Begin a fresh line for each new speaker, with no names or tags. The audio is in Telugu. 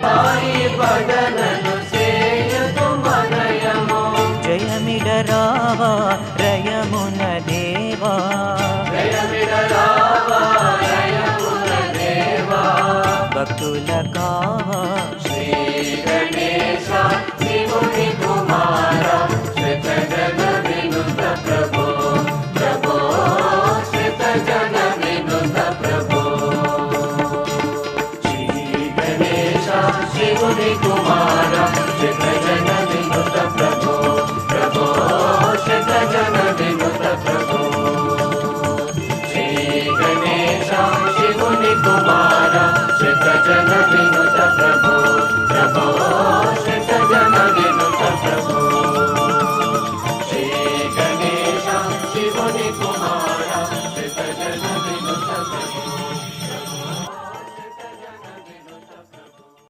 పాయి భజనలు సేయతు మనయము
జయమిడరావా రయమున దేవా
జయమిడరావా రయమున దేవా
భక్తుల కావా
శ్రీ గణేశ శివుని కుమార శ్రిత జన వినుత ప్రభో ప్రభో శ్రిత జన వినుత ప్రభో శ్రీ గణేశ శివుని కుమార శ్రిత